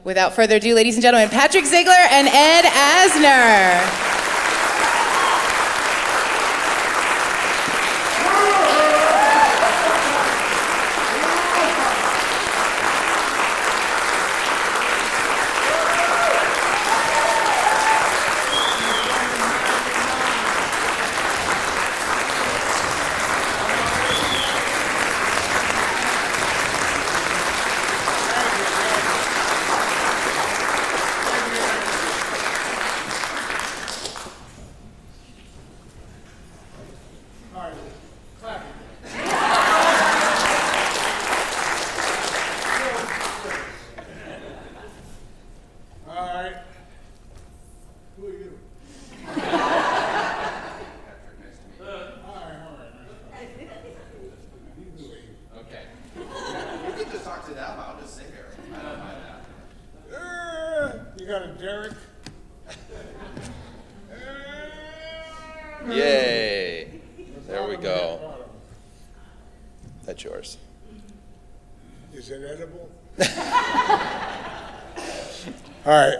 Without further ado, ladies and gentlemen, Patrick Ziegler and Ed Asner. You got a Derek? Yay. There we go. That's yours. Is it edible? All right.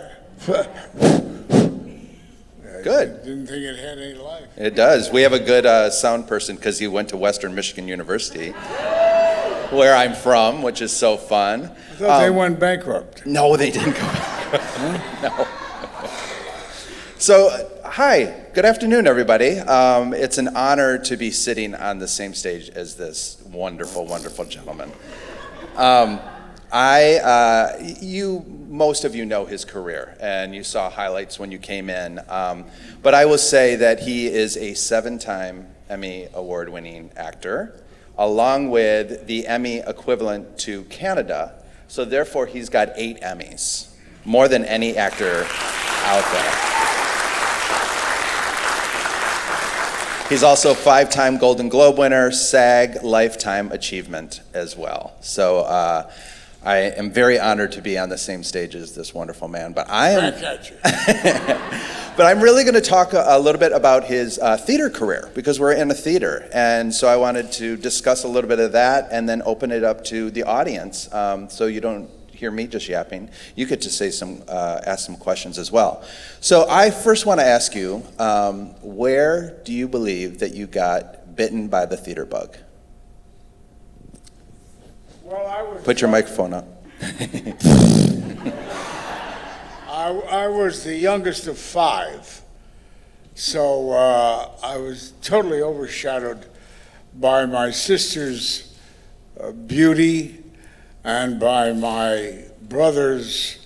Good. Didn't think it had any life. It does. We have a good sound person because he went to Western Michigan University, where I'm from, which is so fun. I thought they went bankrupt. No, they didn't go bankrupt. No. So, hi. Good afternoon, everybody. It's an honor to be sitting on the same stage as this wonderful, wonderful gentleman. Most of you know his career, and you saw highlights when you came in. But I will say that he is a 7-time Emmy award-winning actor, along with the Emmy equivalent to Canada. So therefore, he's got 8 Emmys, more than any actor out there. He's also a 5-time Golden Globe winner, SAG Lifetime Achievement as well. So I am very honored to be on the same stage as this wonderful man. But I'm really going to talk a little bit about his theater career, because we're in a theater. And so I wanted to discuss a little bit of that and then open it up to the audience, so you don't hear me just yapping. You get to say ask some questions as well. So I first want to ask you, where do you believe that you got bitten by the theater bug? Well, Put your microphone up. I was the youngest of 5, so I was totally overshadowed by my sister's beauty and by my brother's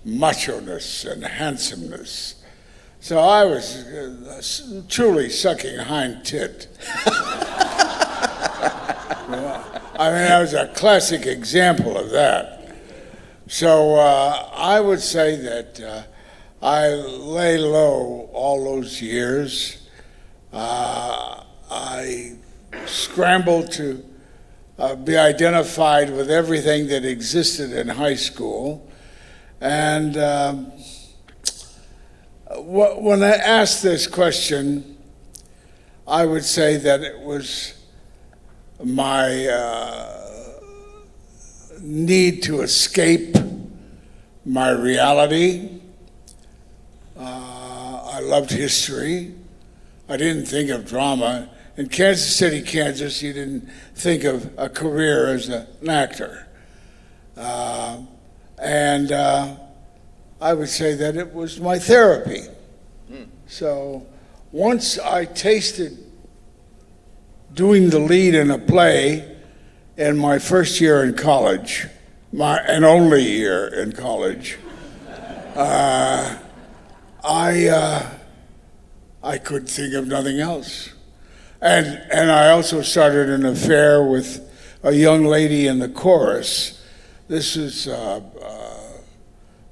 macho-ness and handsomeness. So I was truly sucking hind tit. I mean, that was a classic example of that. So I would say that I lay low all those years. I scrambled to be identified with everything that existed in high school. And when I asked this question, I would say that it was my need to escape my reality. I loved history. I didn't think of drama. In Kansas City, Kansas, you didn't think of a career as an actor. And I would say that it was my therapy. So once I tasted doing the lead in a play in my first year in college, and only year in college, I could think of nothing else. And I also started an affair with a young lady in the chorus. This is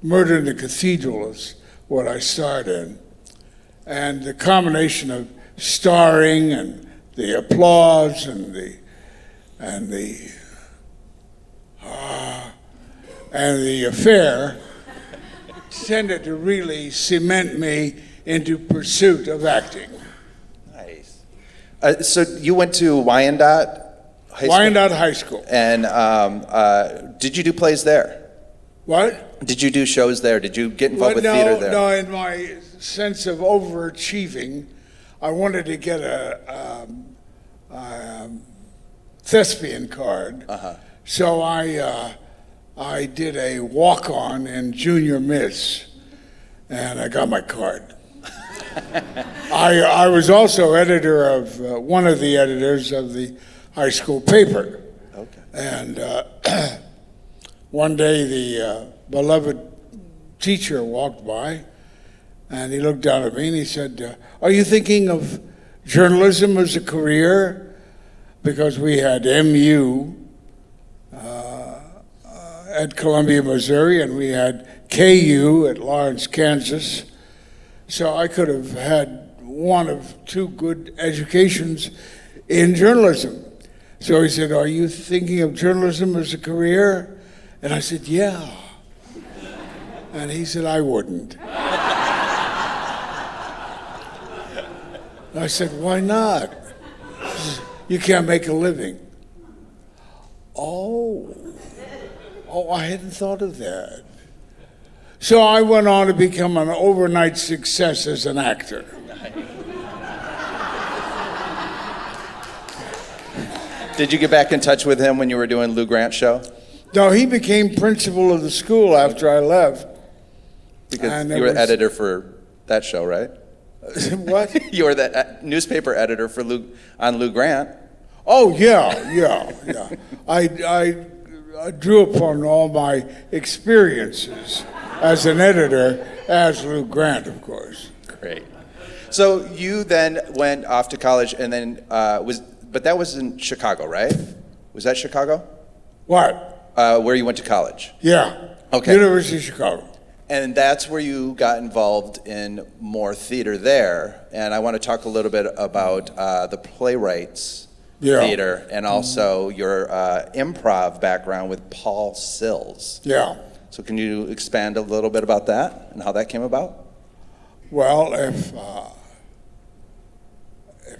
Murder in the Cathedral is what I starred in. And the combination of starring and the applause and the affair tended to really cement me into pursuit of acting. Nice. So you went to Wyandotte High School? Wyandotte High School. And did you do plays there? What? Did you do shows there? Did you get involved with theater there? No, in my sense of overachieving, I wanted to get a thespian card. So I did a walk-on in Junior Miss, and I got my card. I was also editor of one of the editors of the high school paper. Okay. And one day the beloved teacher walked by, and he looked down at me and he said, "Are you thinking of journalism as a career?" Because we had MU at Columbia, Missouri, and we had KU at Lawrence, Kansas. So I could have had one of two good educations in journalism. So he said, "Are you thinking of journalism as a career?" And I said, "Yeah." And he said, "I wouldn't." I said, "Why not?" He says, "You can't make a living." Oh, I hadn't thought of that. So I went on to become an overnight success as an actor. Did you get back in touch with him when you were doing Lou Grant's show? No, he became principal of the school after I left. Because you were editor for that show, right? What? You were the newspaper editor for on Lou Grant. Oh, yeah. I drew upon all my experiences as an editor, as Lou Grant, of course. Great. So you then went off to college, and then but that was in Chicago, right? Was that Chicago? What? Where you went to college? Yeah. Okay. University of Chicago. And that's where you got involved in more theater there. And I want to talk a little bit about the playwrights theater and also your improv background with Paul Sills. Yeah. So can you expand a little bit about that and how that came about? Well, if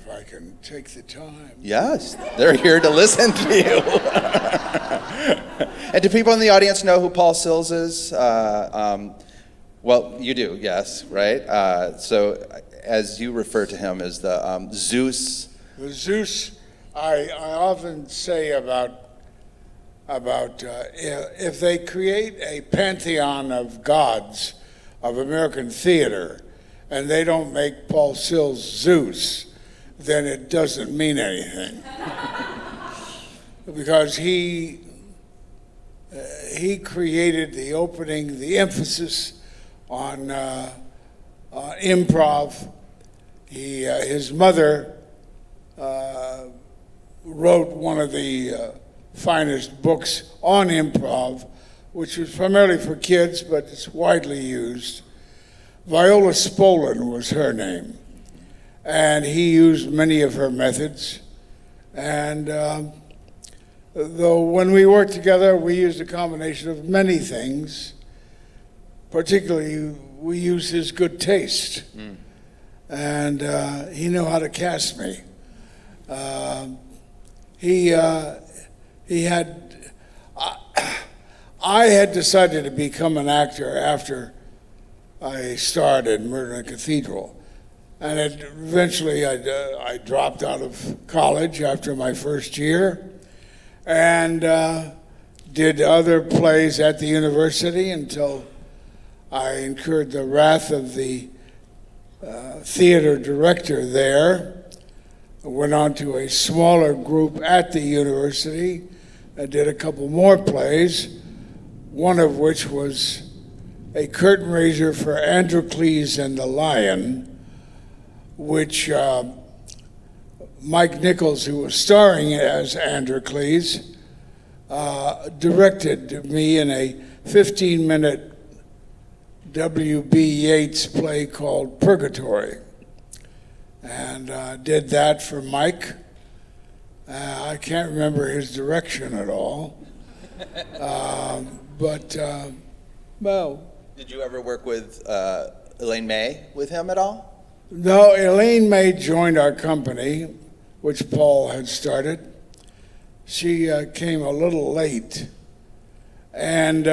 I can take the time. Yes, they're here to listen to you. And do people in the audience know who Paul Sills is? Well, you do, yes, right? So as you refer to him as the Zeus. The Zeus, I often say about if they create a pantheon of gods of American theater and they don't make Paul Sills Zeus, then it doesn't mean anything. Because he created the opening, the emphasis on improv. His mother wrote one of the finest books on improv, which was primarily for kids, but it's widely used. Viola Spolin was her name, and he used many of her methods. And though when we worked together, we used a combination of many things. Particularly, we used his good taste, and he knew how to cast me. I had decided to become an actor after I starred in Murder in a Cathedral. And eventually I dropped out of college after my first year and did other plays at the university until I incurred the wrath of the theater director there. I went on to a smaller group at the university. I did a couple more plays, one of which was a curtain raiser for Androcles and the Lion, which Mike Nichols, who was starring as Androcles, directed me in a 15-minute W.B. Yeats play called Purgatory. And did that for Mike. I can't remember his direction at all. Well. Did you ever work with Elaine May with him at all? No, Elaine May joined our company, which Paul had started. She came a little late. And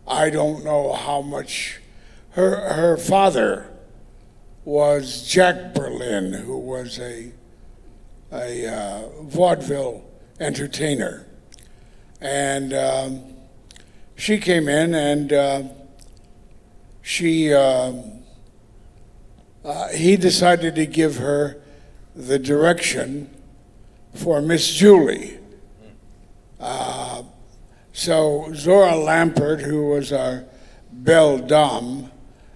I don't know how much. Her father was Jack Berlin, who was a vaudeville entertainer. And she came in and he decided to give her the direction for Miss Julie. So Zora Lampert, who was our belle dame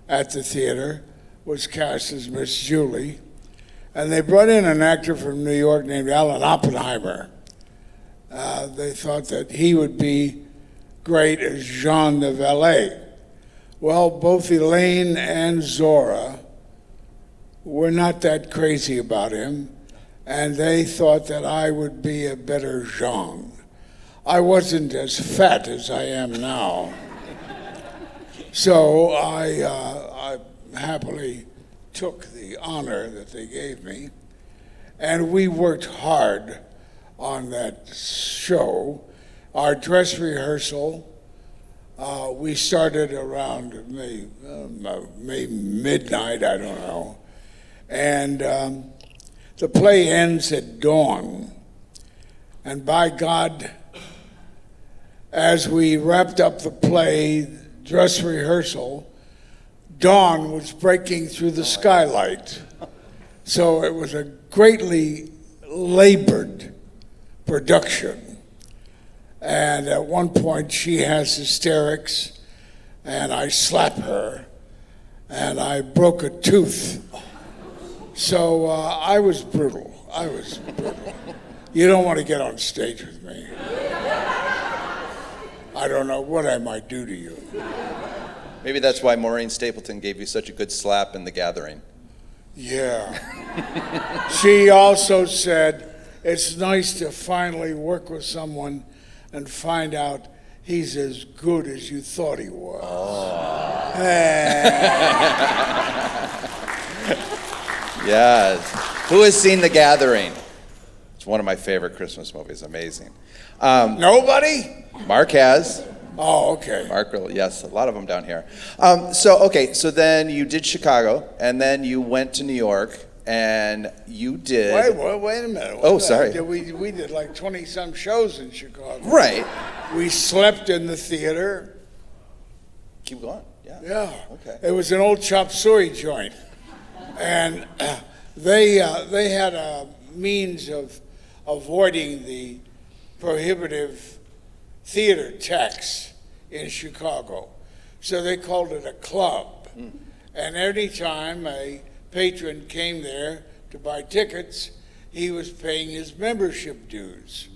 at the theater, was cast as Miss Julie. And they brought in an actor from New York named Alan Oppenheimer. They thought that he would be great as Jean the valet. Well, both Elaine and Zora were not that crazy about him, and they thought that I would be a better Jean. I wasn't as fat as I am now. So I happily took the honor that they gave me, and we worked hard on that show. Our dress rehearsal, we started around maybe midnight, I don't know, and the play ends at dawn. And by God, as we wrapped up the play, dress rehearsal, dawn was breaking through the skylight. So it was a greatly labored production. And at one point she has hysterics, and I slap her, and I broke a tooth. So I was brutal. You don't want to get on stage with me. I don't know what I might do to you. Maybe that's why Maureen Stapleton gave you such a good slap in The Gathering. Yeah. She also said, it's nice to finally work with someone and find out he's as good as you thought he was. Oh. Yes. Who has seen The Gathering? It's one of my favorite Christmas movies. Amazing. Nobody? Mark has. Oh, okay. Mark, yes, a lot of them down here. So then you did Chicago, and then you went to New York, and you did... Wait a minute. Oh, sorry. We did like 20-some shows in Chicago. Right. We slept in the theater. Keep going, yeah. Yeah. Okay. It was an old chop suey joint. And they had a means of avoiding the prohibitive theater tax in Chicago. So they called it a club. And every time a patron came there to buy tickets, he was paying his membership dues.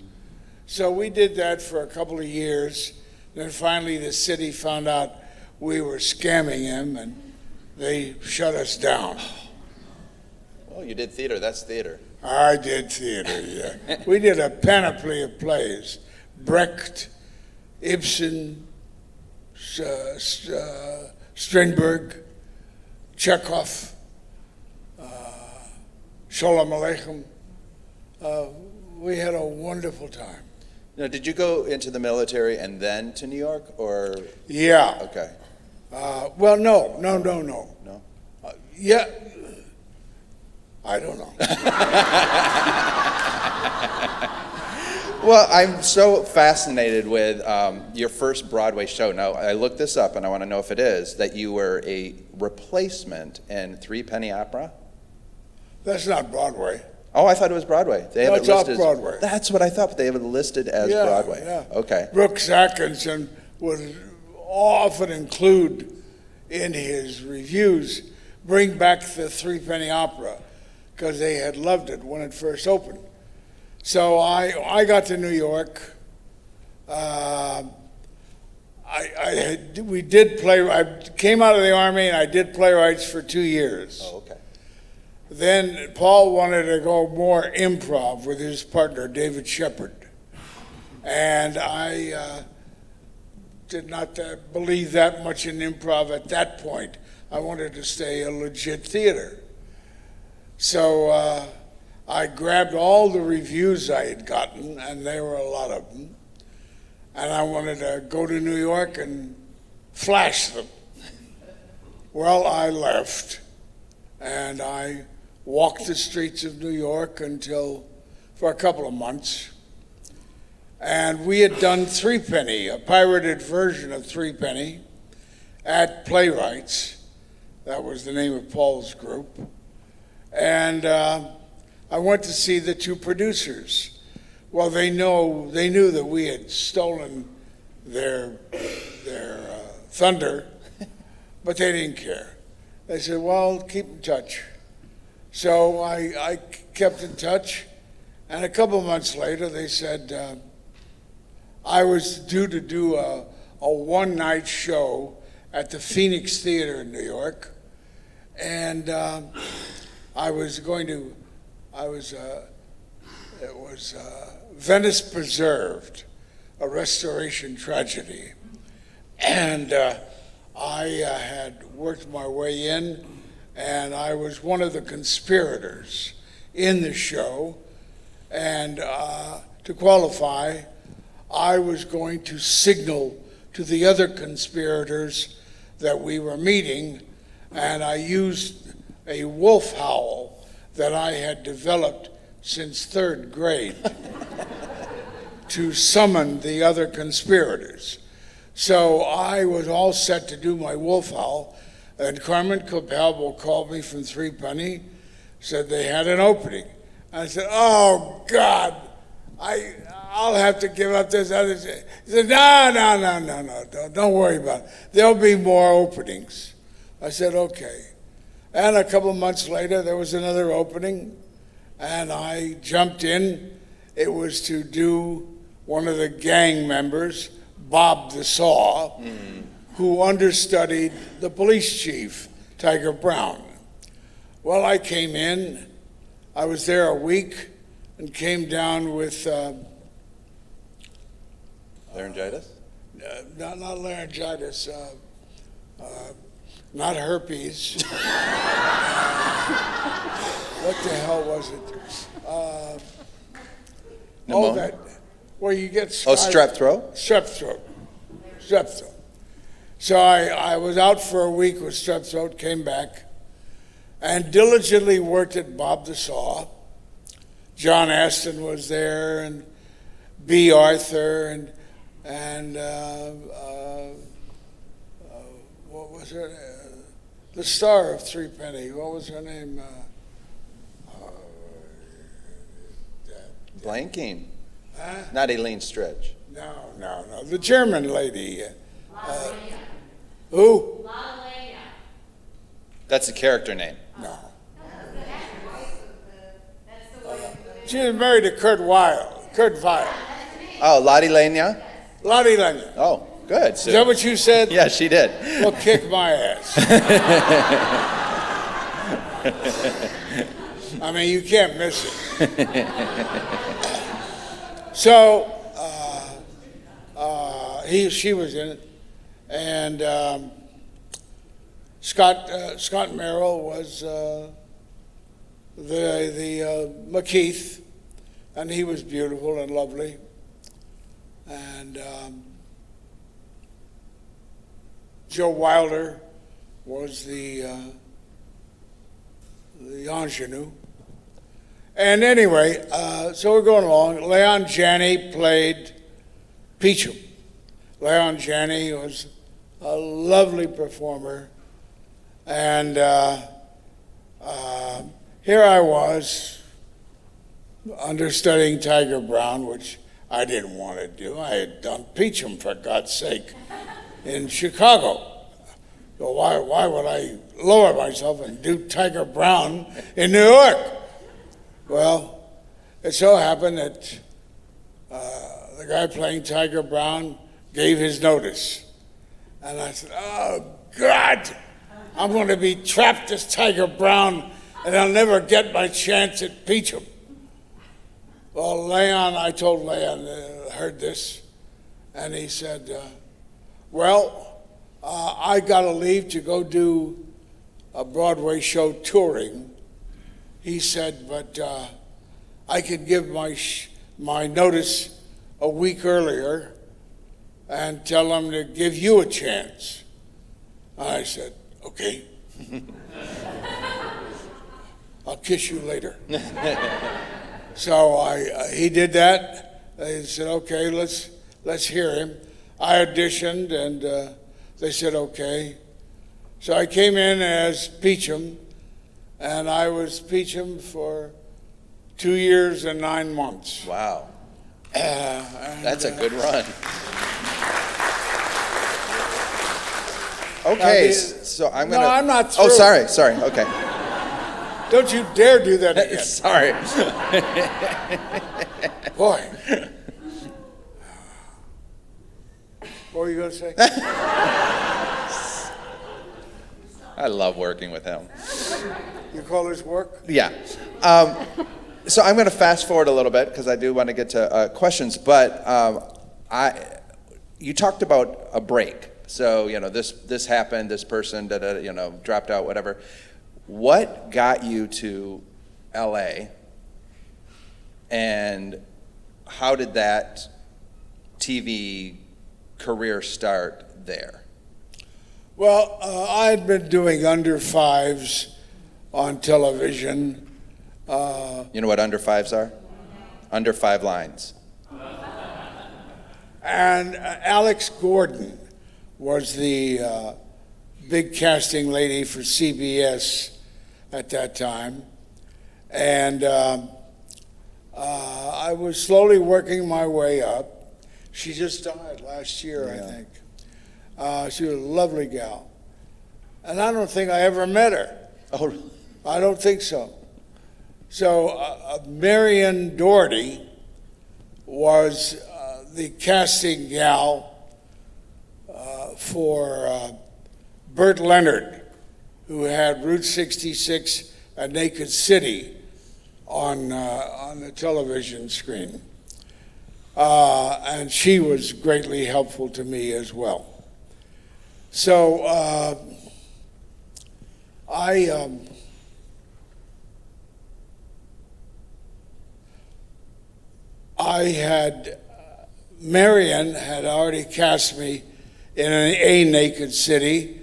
So we did that for a couple of years. Then finally the city found out we were scamming him, and they shut us down. Oh, you did theater. That's theater. I did theater, yeah. We did a panoply of plays. Brecht, Ibsen, Strindberg, Chekhov, Sholem Aleichem. We had a wonderful time. Now, did you go into the military and then to New York, or? Yeah. Okay. Well, no. No? Yeah. I don't know. Well, I'm so fascinated with your first Broadway show. Now, I looked this up, and I want to know if it is, that you were a replacement in Three Penny Opera? That's not Broadway. Oh, I thought it was Broadway. They have No, it it's listed off-Broadway. That's what I thought, but they have it listed as Broadway. Yeah. Okay. Brooks Atkinson would often include in his reviews, bring back the Three Penny Opera, because they had loved it when it first opened. So I got to New York. I came out of the Army, and I did playwrights for 2 years. Oh, okay. Then Paul wanted to go more improv with his partner, David Shepard. And I did not believe that much in improv at that point. I wanted to stay a legit theater. So I grabbed all the reviews I had gotten, and there were a lot of them. And I wanted to go to New York and flash them. Well, I left, and I walked the streets of New York for a couple of months. And we had done Threepenny, a pirated version of Threepenny, at Playwrights. That was the name of Paul's group. And I went to see the two producers. Well, they knew that we had stolen their thunder, but they didn't care. They said, well, keep in touch. So I kept in touch, and a couple months later they said I was due to do a one-night show at the Phoenix Theater in New York, and it was Venice Preserved, a restoration tragedy. And I had worked my way in, and I was one of the conspirators in the show. And to qualify, I was going to signal to the other conspirators that we were meeting, and I used a wolf howl that I had developed since third grade to summon the other conspirators. So I was all set to do my wolf howl, and Carmen Capalbo called me from Threepenny, said they had an opening. I said, oh, God, I'll have to give up this other thing. He said, no, don't worry about it. There'll be more openings. I said, okay. And a couple of months later, there was another opening, and I jumped in. It was to do one of the gang members, Bob the Saw, who understudied the police chief, Tiger Brown. Well, I came in. I was there a week and came down with Laryngitis? not laryngitis, not herpes. What the hell was it? Pneumonia? Where you get Strep throat? Strep throat. So I was out for a week with strep throat, came back, and diligently worked at Bob the Saw. John Aston was there, and B. Arthur, and what was her name? The star of Threepenny. What was her name? Blanking. Huh? Not Elaine Stritch. No. The German lady. Who? That's a character name. No. She was married to Kurt Weill. Oh, Lottie Lenya? Lottie Lenya. Oh, good. Is that what you said? Yeah, she did. Well, kick my ass. I mean, you can't miss it. So, she was in it, and Scott Merrill was the McKeith, and he was beautiful and lovely, and Joe Wilder was the ingenue. And anyway, so we're going along. Leon Janney played Peachum. Leon Janney was a lovely performer. And here I was, understudying Tiger Brown, which I didn't want to do. I had done Peachum, for God's sake, in Chicago. So why would I lower myself and do Tiger Brown in New York? Well, it so happened that the guy playing Tiger Brown gave his notice. And I said, oh, God, I'm going to be trapped as Tiger Brown, and I'll never get my chance at Peachum. Well, I told Leon, heard this, and he said, I got to leave to go do a Broadway show touring. He said, but I could give my notice a week earlier and tell them to give you a chance. I said, okay. I'll kiss you later. So he did that. They said, okay, let's hear him. I auditioned, and they said, okay. So I came in as Peachum, and I was Peachum for 2 years and 9 months. Wow. That's a good run. Okay, so I'm going to... No, I'm not through. Oh, sorry, okay. Don't you dare do that again. Sorry. Boy. What were you going to say? I love working with him. You call this work? Yeah. So I'm going to fast forward a little bit because I do want to get to questions. But you talked about a break. So this happened. This person dropped out. Whatever. What got you to L.A. and how did that TV career start there? Well, I had been doing under fives on television. You know what under fives are? Under 5 lines. And Alex Gordon was the big casting lady for CBS at that time. And I was slowly working my way up. She just died last year, I think. She was a lovely gal. And I don't think I ever met her. Oh, I don't think so. So Marion Doherty was the casting gal for Burt Leonard, who had Route 66, A Naked City, on the television screen. And she was greatly helpful to me as well. So Marion had already cast me in A Naked City,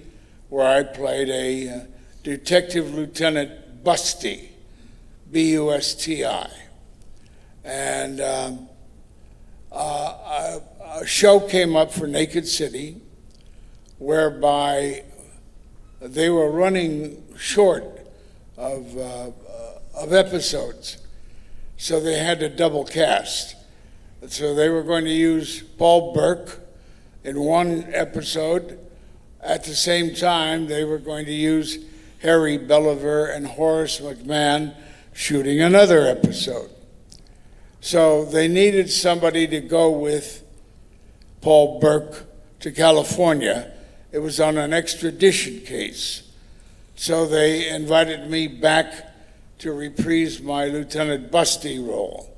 where I played a Detective Lieutenant Busty, B-U-S-T-I. And a show came up for Naked City, whereby they were running short of episodes, so they had to double cast. So they were going to use Paul Burke in one episode. At the same time, they were going to use Harry Belliver and Horace McMahon shooting another episode. So they needed somebody to go with Paul Burke to California. It was on an extradition case. So they invited me back to reprise my Lieutenant Busty role.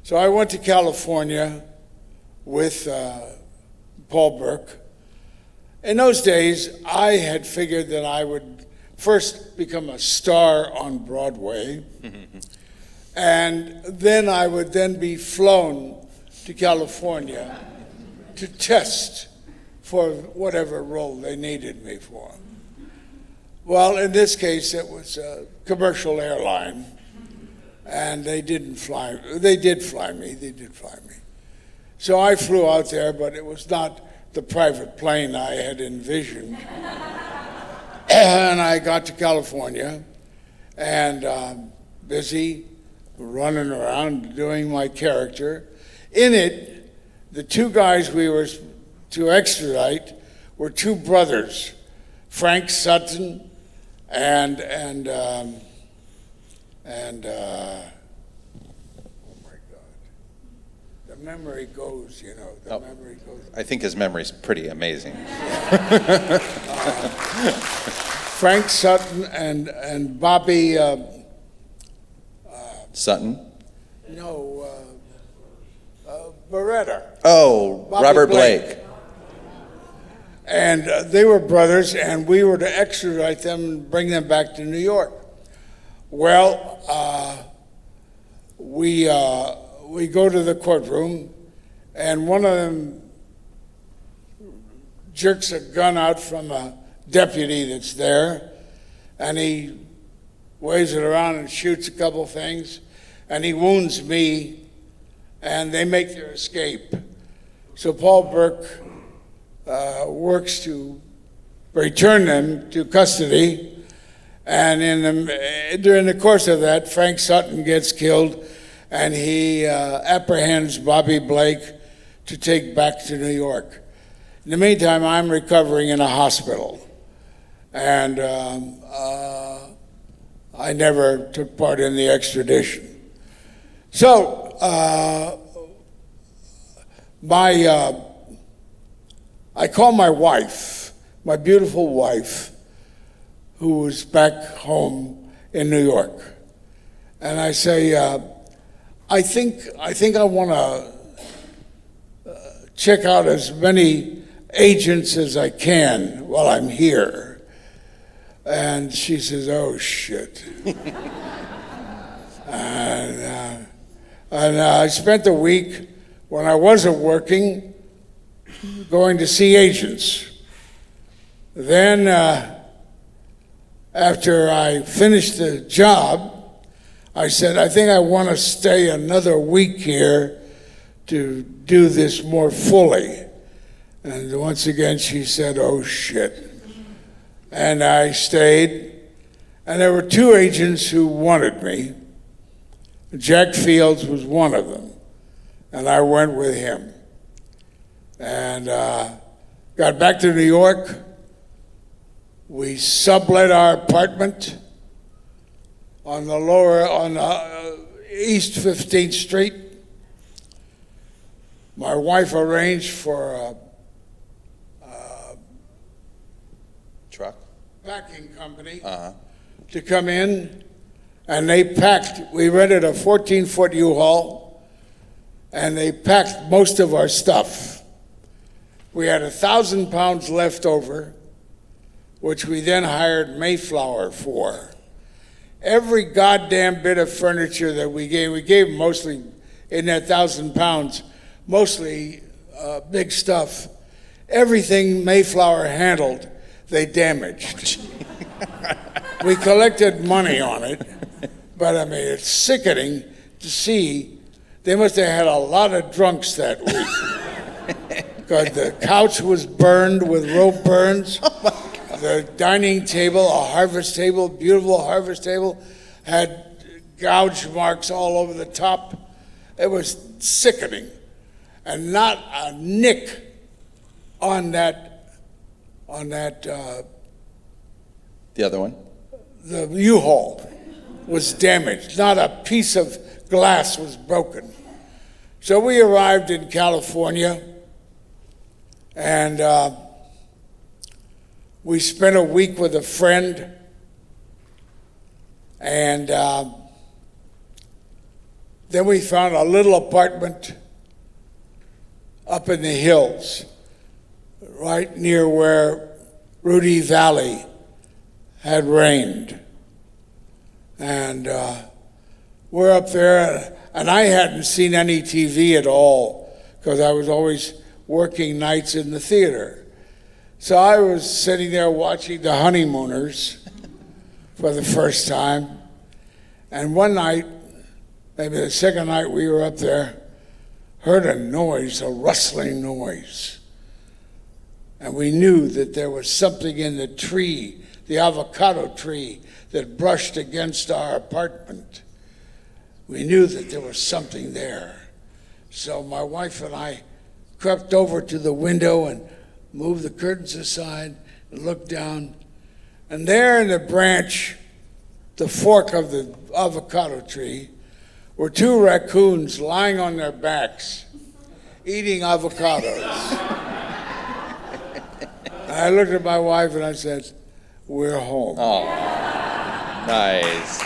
So I went to California with Paul Burke. In those days, I had figured that I would first become a star on Broadway, and then I would then be flown to California to test for whatever role they needed me for. Well, in this case, it was a commercial airline, and they did fly me. So I flew out there, but it was not the private plane I had envisioned. And I got to California, and busy running around doing my character. In it, the 2 guys we were to extradite were 2 brothers, Frank Sutton and oh my God, the memory goes, memory goes. I think his memory's pretty amazing. Frank Sutton and Bobby. Sutton? No, Beretta. Oh, Bobby Robert Blake. And they were brothers, and we were to extradite them and bring them back to New York. Well, we go to the courtroom, and one of them jerks a gun out from a deputy that's there, and he waves it around and shoots a couple things, and he wounds me, and they make their escape. So Paul Burke works to return them to custody, and during the course of that, Frank Sutton gets killed, and he apprehends Bobby Blake to take back to New York. In the meantime, I'm recovering in a hospital, and I never took part in the extradition. So, I call my wife, my beautiful wife, who was back home in New York, and I say, I think I want to check out as many agents as I can while I'm here. And she says, oh, shit. and I spent a week when I wasn't working going to see agents. Then, after I finished the job, I said, I think I want to stay another week here to do this more fully. And once again, she said, oh, shit. And I stayed, and there were two agents who wanted me. Jack Fields was one of them, and I went with him. And got back to New York. We sublet our apartment on East 15th Street. My wife arranged for a Truck? packing company to come in, and they packed. We rented a 14-foot U-Haul, and they packed most of our stuff. We had 1,000 pounds left over, which we then hired Mayflower for. Every goddamn bit of furniture that we gave mostly in that 1,000 pounds, mostly big stuff. Everything Mayflower handled, they damaged. We collected money on it, but I mean, it's sickening to see. They must have had a lot of drunks that week. Because the couch was burned with rope burns. The dining table, a harvest table, beautiful harvest table, had gouge marks all over the top. It was sickening. And not a nick on that, The other one? the U-Haul was damaged. Not a piece of glass was broken. So we arrived in California, and we spent a week with a friend, and then we found a little apartment up in the hills, right near where Rudy Valley had reigned. And we're up there, and I hadn't seen any TV at all because I was always working nights in the theater. So I was sitting there watching The Honeymooners for the first time. And one night, maybe the second night we were up there, heard a noise, a rustling noise. And we knew that there was something in the tree, the avocado tree, that brushed against our apartment. We knew that there was something there. So my wife and I crept over to the window and moved the curtains aside and looked down. And there in the branch, the fork of the avocado tree, were two raccoons lying on their backs, eating avocados. And I looked at my wife and I said, we're home. Oh, nice.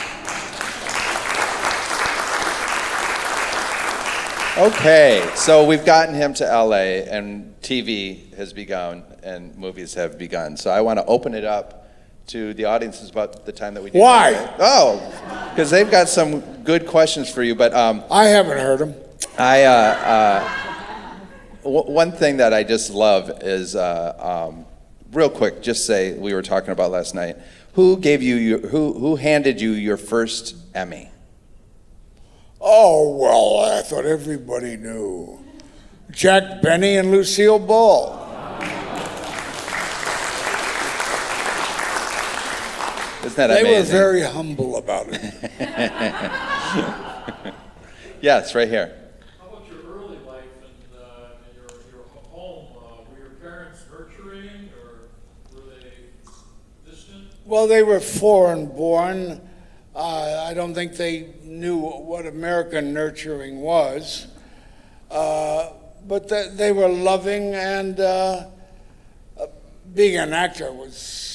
Okay, so we've gotten him to LA, and TV has begun, and movies have begun. So I want to open it up to the audiences about the time that we do. Why? Oh, because they've got some good questions for you. But I haven't heard them. one thing that I just love is real quick, just say, we were talking about last night, who handed you your first Emmy? Oh, well, I thought everybody knew. Jack Benny and Lucille Ball. Isn't that They amazing? were very humble about it. Yes, right here. How about your early life and your home? Were your parents nurturing, or were they distant? Well, they were foreign born. I don't think they knew what American nurturing was. But they were loving, and being an actor was...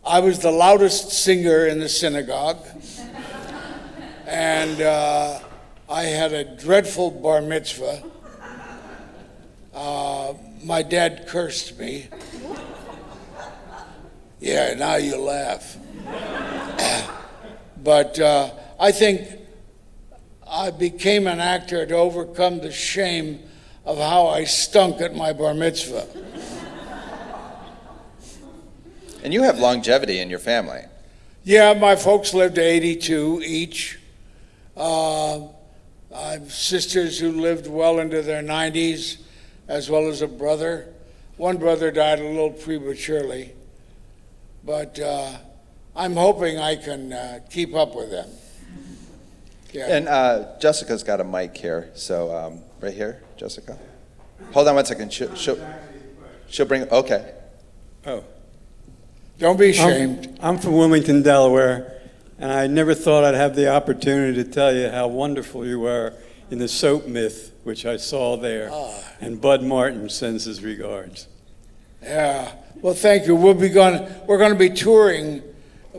I was the loudest singer in the synagogue, and I had a dreadful bar mitzvah. My dad cursed me. Yeah, now you laugh. But I think I became an actor to overcome the shame of how I stunk at my bar mitzvah. And you have longevity in your family. Yeah, my folks lived to 82 each. I have sisters who lived well into their 90s, as well as a brother. One brother died a little prematurely, but I'm hoping I can keep up with them. Yeah. And Jessica's got a mic here, so right here, Jessica. Hold on one second. She'll bring. Okay. Oh. Don't be ashamed. I'm from Wilmington, Delaware, and I never thought I'd have the opportunity to tell you how wonderful you were in the soap myth, which I saw there. And Bud Martin sends his regards. Yeah. Well, thank you. We're going to be touring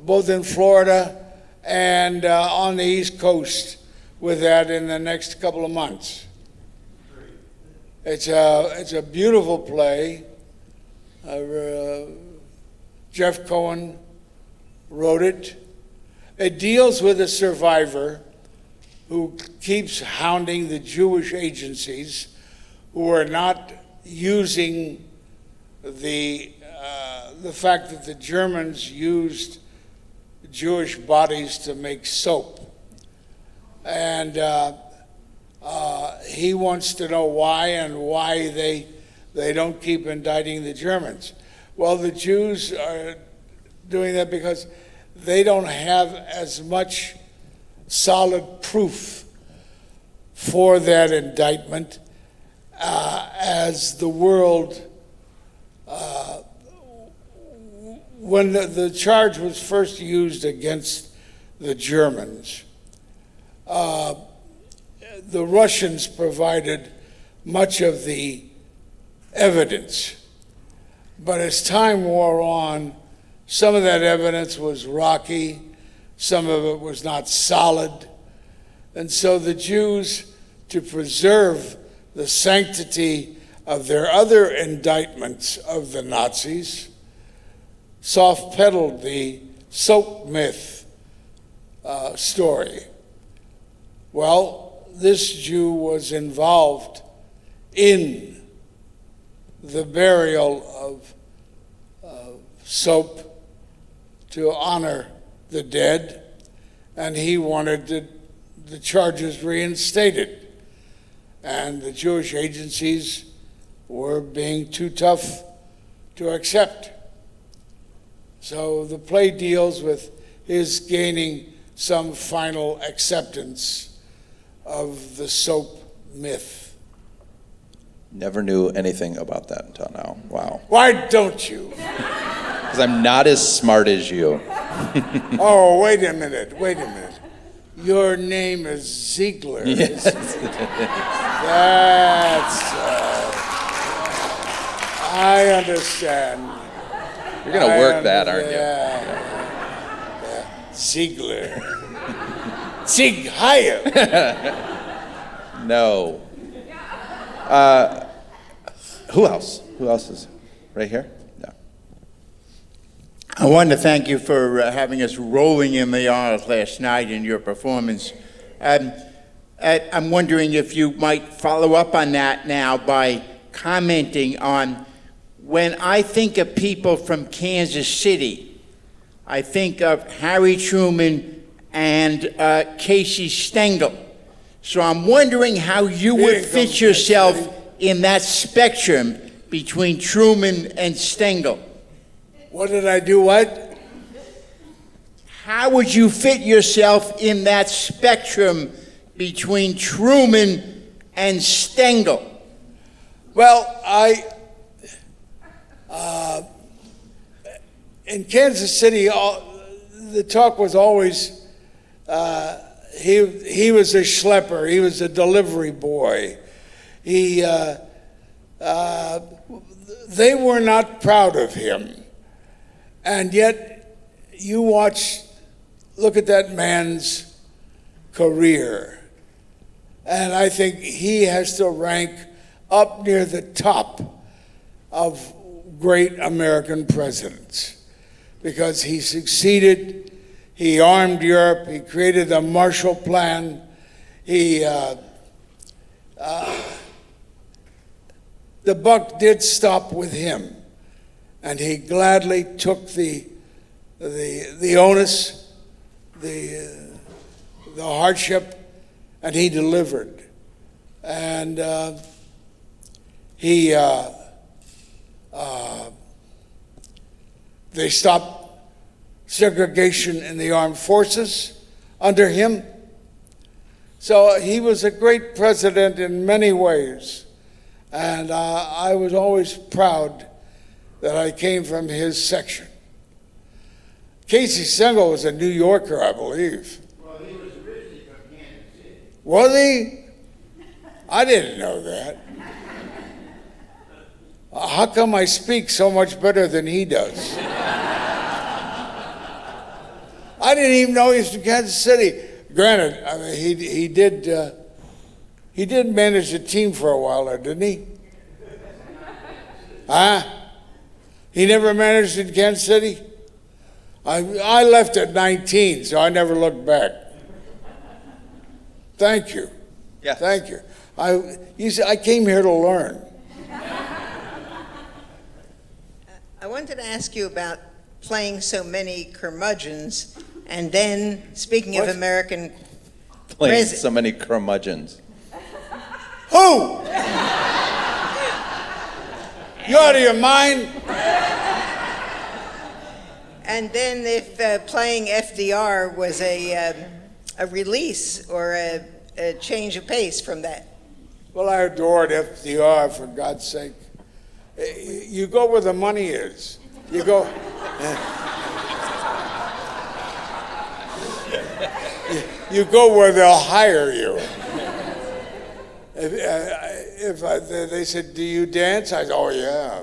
both in Florida and on the East Coast with that in the next couple of months. It's a beautiful play. Jeff Cohen wrote it. It deals with a survivor who keeps hounding the Jewish agencies who are not using the fact that the Germans used Jewish bodies to make soap. And he wants to know why and why they don't keep indicting the Germans. Well, the Jews are doing that because they don't have as much solid proof for that indictment as the world. When the charge was first used against the Germans, the Russians provided much of the evidence. But as time wore on, some of that evidence was rocky, some of it was not solid. And so the Jews, to preserve the sanctity of their other indictments of the Nazis, soft-pedaled the soap myth story. Well, this Jew was involved in the burial of soap to honor the dead, and he wanted the charges reinstated. And the Jewish agencies were being too tough to accept. So the play deals with his gaining some final acceptance of the soap myth. Never knew anything about that until now. Wow. Why don't you? Because I'm not as smart as you. Oh, wait a minute. Your name is Ziegler. Yes. That's... I understand. You're going to work that, aren't you? Yeah. Ziegler. Zig Heil. No. Who else? Who else is right here? No. I want to thank you for having us rolling in the aisles last night in your performance. I'm wondering if you might follow up on that now by commenting on when I think of people from Kansas City, I think of Harry Truman and Casey Stengel. So I'm wondering how you would fit yourself in that spectrum between Truman and Stengel. What did I do? What? How would you fit yourself in that spectrum between Truman and Stengel? Well, in Kansas City, the talk was always he was a schlepper. He was a delivery boy. They were not proud of him, and yet look at that man's career, and I think he has to rank up near the top of great American presidents, because he succeeded. He armed Europe. He created the Marshall Plan. The buck did stop with him, and he gladly took the onus, the hardship, and he delivered. And they stopped segregation in the armed forces under him. So he was a great president in many ways. And I was always proud that I came from his section. Casey Stengel was a New Yorker, I believe. Well, he was originally from Kansas City. Was he? I didn't know that. How come I speak so much better than he does? I didn't even know he was from Kansas City. Granted, I mean, he did manage the team for a while there, didn't he? Huh? He never managed in Kansas City? I left at 19, so I never looked back. Thank you. Yeah. Thank you. You see, I came here to learn. I wanted to ask you about playing so many curmudgeons, and then, speaking of What? American Playing so many curmudgeons. Who? You out of your mind? and then if playing FDR was a release or a change of pace from that. Well, I adored FDR, for God's sake. You go where the money is. You go. You go where they'll hire you. They said, "Do you dance?" I said, "Oh yeah."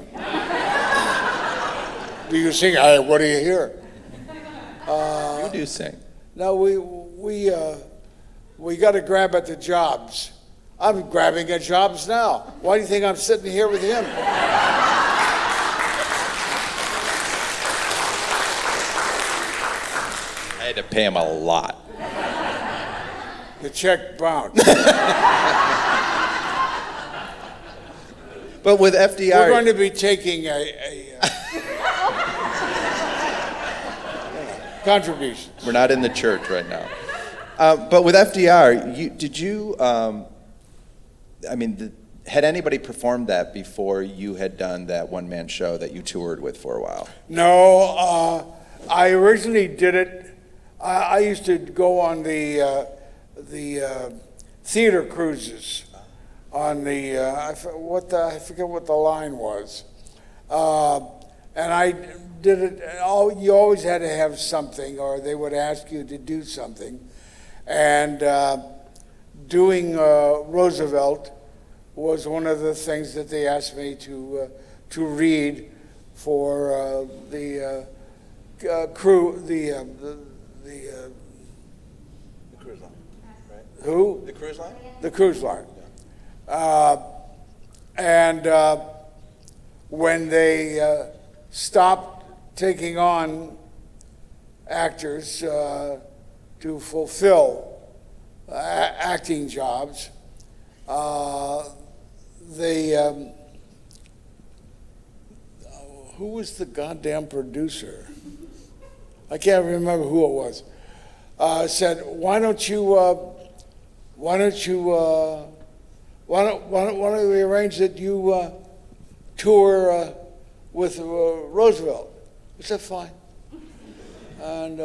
"Do you sing?" "What do you hear?" You do sing. No, we got to grab at the jobs. I'm grabbing at jobs now. Why do you think I'm sitting here with him? I had to pay him a lot. The check bounced. But with FDR, We're going to be taking a contribution. we're not in the church right now. But with FDR, had anybody performed that before you had done that one-man show that you toured with for a while? No, I originally did it. I used to go on the theater cruises on the I forget what the line was, and I did it. You always had to have something, or they would ask you to do something, and doing Roosevelt was one of the things that they asked me to read for the crew, the cruise line, right? who? The cruise line? The cruise line. And when they stopped taking on actors to fulfill acting jobs, who was the goddamn producer? I can't remember who it was. Said, why don't we arrange that you tour with Roosevelt? I said, fine. And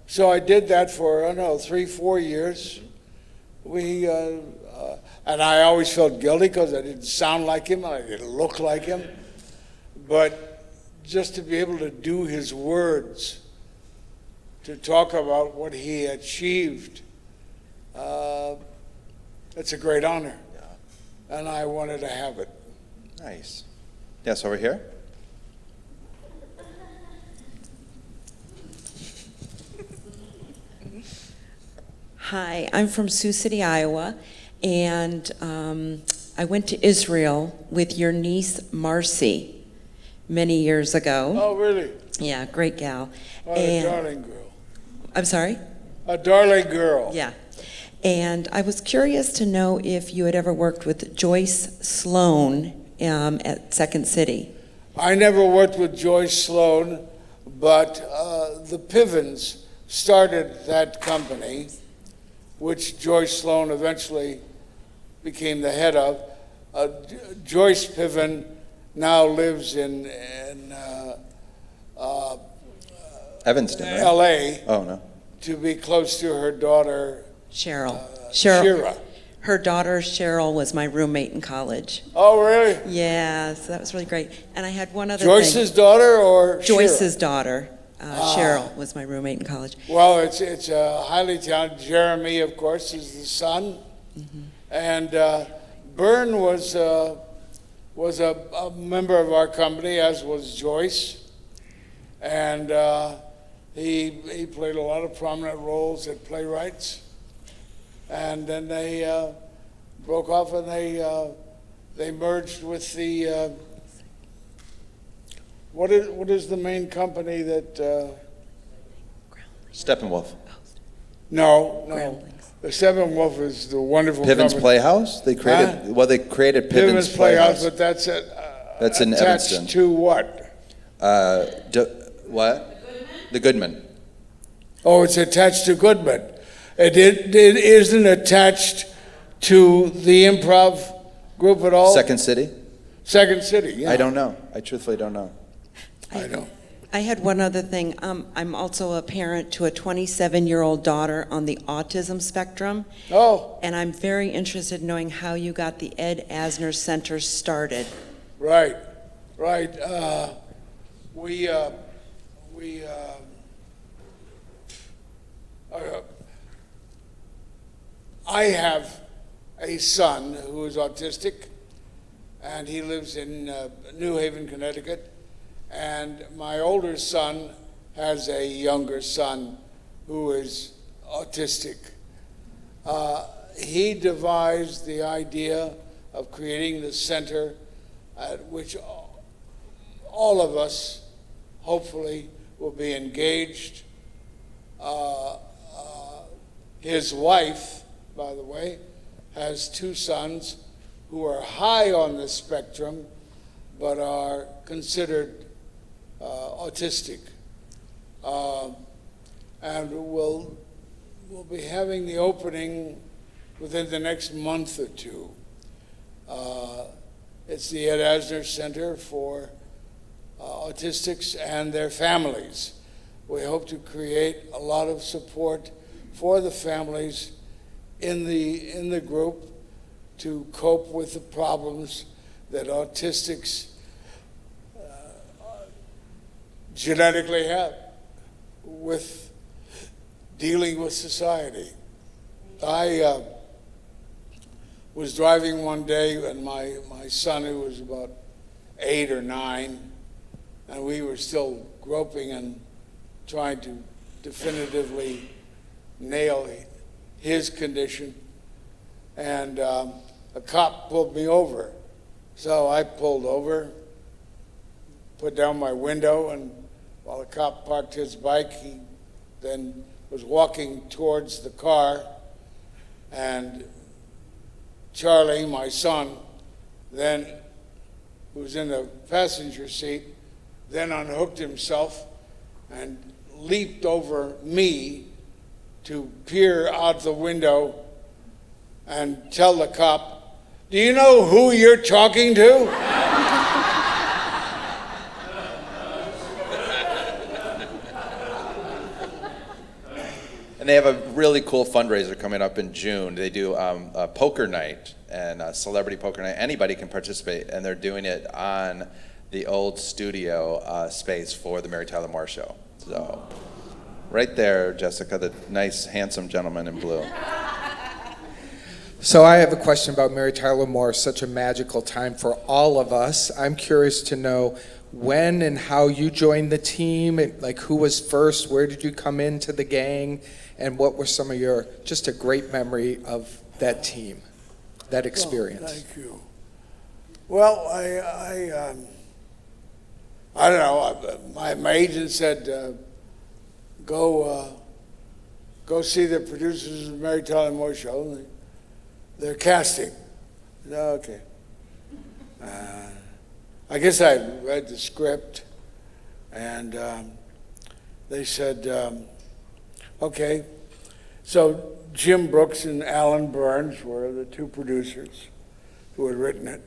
so I did that for, I don't know, 3-4 years. And I always felt guilty because I didn't sound like him, I didn't look like him. But just to be able to do his words, to talk about what he achieved, it's a great honor. And I wanted to have it. Nice. Yes, over here. Hi, I'm from Sioux City, Iowa, and I went to Israel with your niece, Marcy, many years ago. Oh, really? Yeah, great gal. What a darling girl. I'm sorry? A darling girl. Yeah. And I was curious to know if you had ever worked with Joyce Sloan at Second City. I never worked with Joyce Sloan, but the Pivens started that company, which Joyce Sloan eventually became the head of. Joyce Piven now lives in Evanston, right? L.A. Oh, no. to be close to her daughter, Cheryl. Shira. Her daughter, Cheryl, was my roommate in college. Oh, really? Yeah, so that was really great. And I had one other Joyce's thing. daughter or Joyce's Shira? daughter, Cheryl, was my roommate in college. Well, it's a highly talented. Jeremy, of course, is the son, and Byrne was a member of our company, as was Joyce, and he played a lot of prominent roles at Playwrights, and then they broke off and they merged with the. What is the main company that? Steppenwolf. No. Groundlings. The Steppenwolf is the wonderful Piven's company. Playhouse? They created, Huh? well, they created Piven's Piven's Playhouse, Playhouse. but that's That's in attached Evanston. to what? What? The Goodman. Oh, it's attached to Goodman. It isn't attached to the improv group at all? Second City? Second City, yeah. I don't know. I truthfully don't know. I know. I had one other thing. I'm also a parent to a 27-year-old daughter on the autism spectrum, Oh, and I'm very interested in knowing how you got the Ed Asner Center started. right. I have a son who is autistic, and he lives in New Haven, Connecticut. And my older son has a younger son who is autistic. He devised the idea of creating the center at which all of us, hopefully, will be engaged. His wife, by the way, has 2 sons who are high on the spectrum, but are considered autistic. And we'll be having the opening within the next month or 2. It's the Ed Asner Center for Autistics and their families. We hope to create a lot of support for the families in the group to cope with the problems that autistics genetically have with dealing with society. I was driving one day, and my son, who was about 8 or 9, and we were still groping and trying to definitively nail his condition, and a cop pulled me over. So I pulled over, put down my window, and while the cop parked his bike, he then was walking towards the car, and Charlie, my son, then, who was in the passenger seat, then unhooked himself and leaped over me to peer out the window and tell the cop, "Do you know who you're talking to?" And they have a really cool fundraiser coming up in June. They do a poker night and a celebrity poker night. Anybody can participate, and they're doing it on the old studio space for the Mary Tyler Moore Show. So, right there, Jessica, the nice, handsome gentleman in blue. So I have a question about Mary Tyler Moore, such a magical time for all of us. I'm curious to know when and how you joined the team, like who was first, where did you come into the gang, and what were some of your, just a great memory of that team, that experience. Oh, thank you. Well, I don't know, my agent said, go see the producers of the Mary Tyler Moore Show. They're casting. I said, okay. I guess I read the script, and they said, okay. So Jim Brooks and Alan Burns were the two producers who had written it.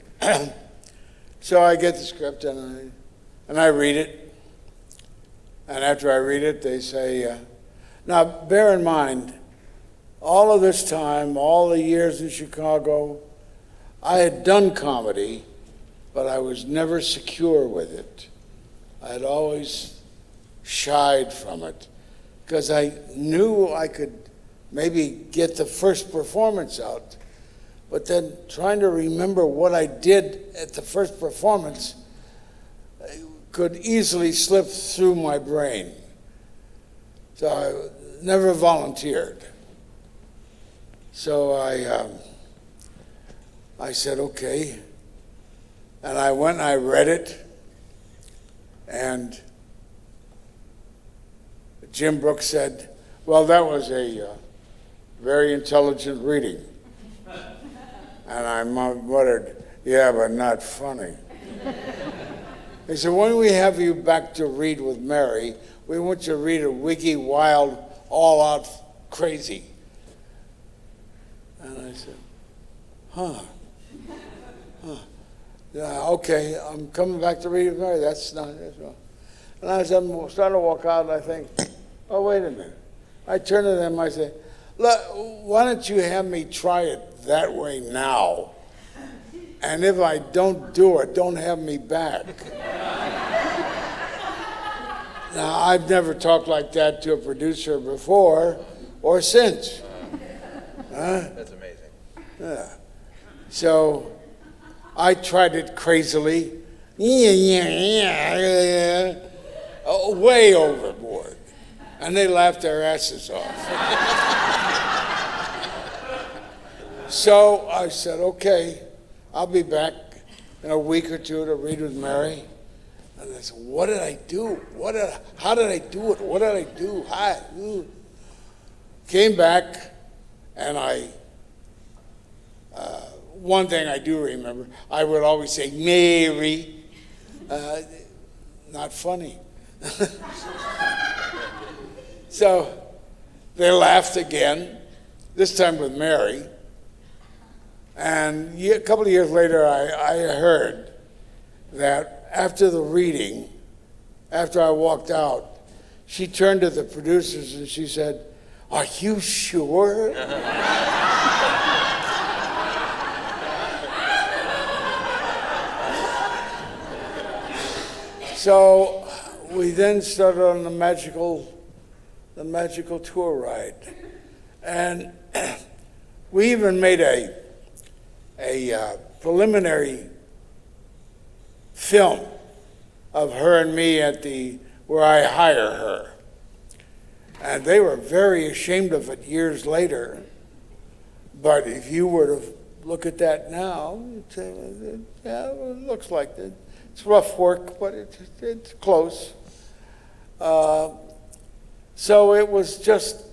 So I get the script and I read it. And after I read it, they say, now bear in mind, all of this time, all the years in Chicago, I had done comedy, but I was never secure with it. I had always shied from it because I knew I could maybe get the first performance out, but then trying to remember what I did at the first performance could easily slip through my brain. So I never volunteered. So I said, okay. And I went and I read it, and Jim Brooks said, well, that was a very intelligent reading. And I muttered, yeah, but not funny. He said, when we have you back to read with Mary, we want you to read a wiggy, wild, all-out crazy. And I said, huh. Yeah, okay, I'm coming back to read with Mary. That's not. And I said, I'm starting to walk out, and I think, oh, wait a minute. I turn to them, I say, look, why don't you have me try it that way now? And if I don't do it, don't have me back. Now, I've never talked like that to a producer before or since. Huh? That's amazing. Yeah. So I tried it crazily. Yeah. Oh, way overboard. And they laughed their asses off. So I said, okay, I'll be back in a week or two to read with Mary. And I said, what did I do? How did I do it? What did I do? Came back, and one thing I do remember, I would always say, Mary. Not funny. So they laughed again, this time with Mary. And a couple of years later, I heard that after the reading, after I walked out, she turned to the producers and she said, are you sure? So we then started on the magical tour ride. And we even made a preliminary film of her and me where I hire her. And they were very ashamed of it years later. But if you were to look at that now, you'd say, yeah, it looks like that. It's rough work, but it's close. So it was just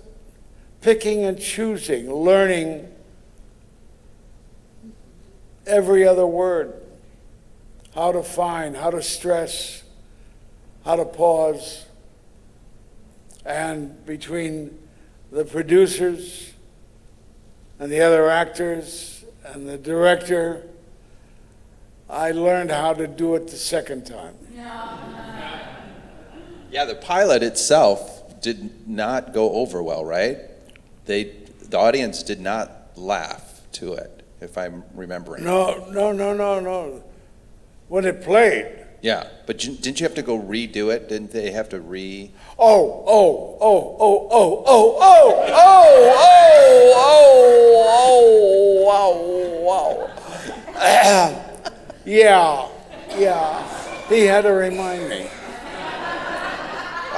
picking and choosing, learning every other word, how to find, how to stress, how to pause, and between the producers and the other actors and the director, I learned how to do it the second time. Yeah, the pilot itself did not go over well, right? The audience did not laugh to it, if I'm remembering. No. When it played. Yeah, but didn't you have to go redo it? Didn't they have to Yeah. He had to remind me.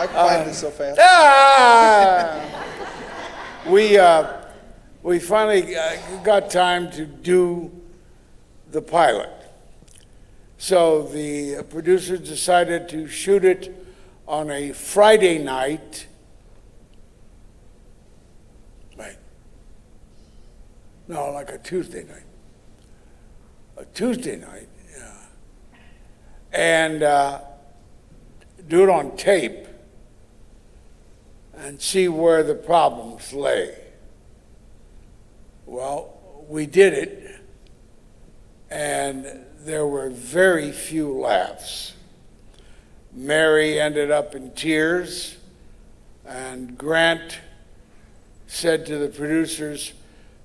I find this so fast. We finally got time to do the pilot. So the producers decided to shoot it on a Friday night. Right. No, like a Tuesday night. A Tuesday night, yeah. And do it on tape and see where the problems lay. Well, we did it, and there were very few laughs. Mary ended up in tears, and Grant said to the producers,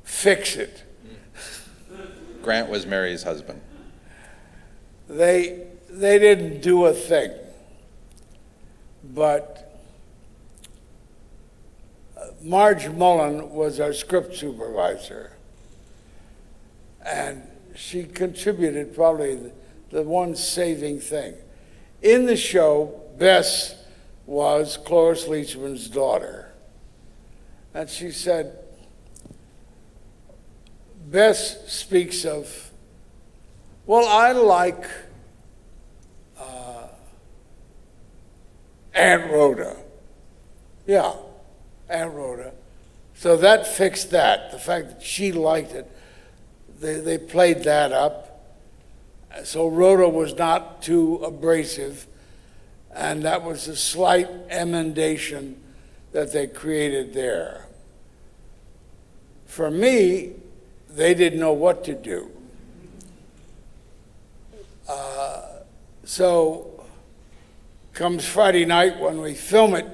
"Fix it." Grant was Mary's husband. They didn't do a thing, but Marge Mullen was our script supervisor, and she contributed probably the one saving thing. In the show, Bess was Cloris Leachman's daughter, and she said, Bess speaks of, well, I like Aunt Rhoda. Yeah, Aunt Rhoda. So that fixed that. The fact that she liked it, they played that up. So Rhoda was not too abrasive, and that was a slight emendation that they created there. For me, they didn't know what to do. So comes Friday night when we film it,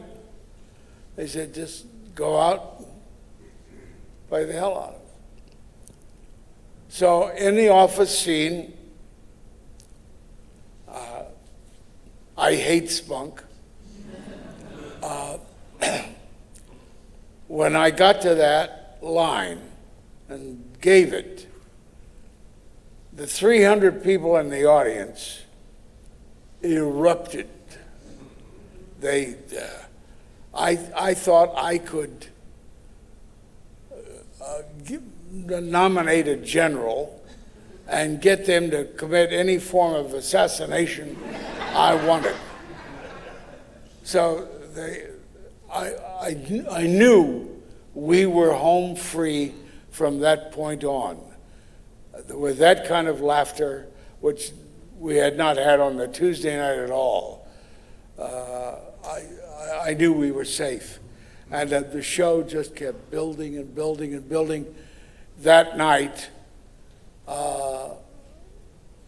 they said, just go out, play the hell out of it. So in the office scene, I hate spunk. When I got to that line and gave it, the 300 people in the audience erupted. I thought I could nominate a general and get them to commit any form of assassination I wanted. So I knew we were home free from that point on. With that kind of laughter, which we had not had on the Tuesday night at all, I knew we were safe. And that the show just kept building and building and building. That night,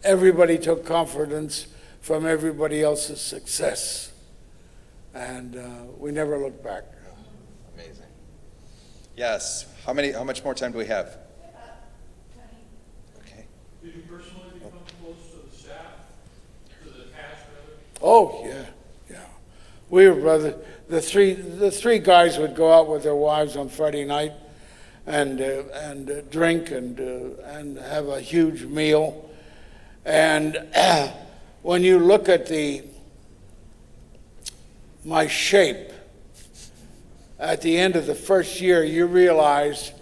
everybody took confidence from everybody else's success. And we never looked back. Amazing. Yes. How much more time do we have? Okay. Did you personally become close to the staff, to the cast, rather? Oh, yeah. We were brothers. The three guys would go out with their wives on Friday night and drink and have a huge meal. And when you look at my shape at the end of the first year, you realize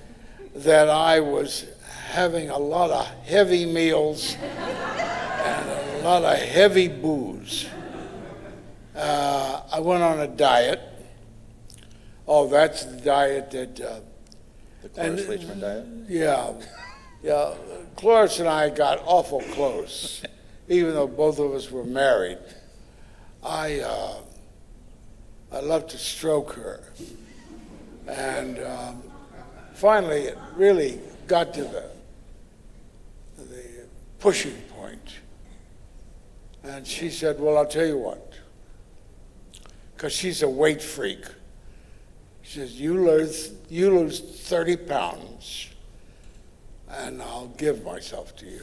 that I was having a lot of heavy meals and a lot of heavy booze. I went on a diet. Oh, that's the diet that... The Cloris Leachman diet? Yeah. Cloris and I got awful close, even though both of us were married. I love to stroke her. And finally, it really got to the pushing point. And she said, well, I'll tell you what, because she's a weight freak. She says, you lose 30 pounds, and I'll give myself to you.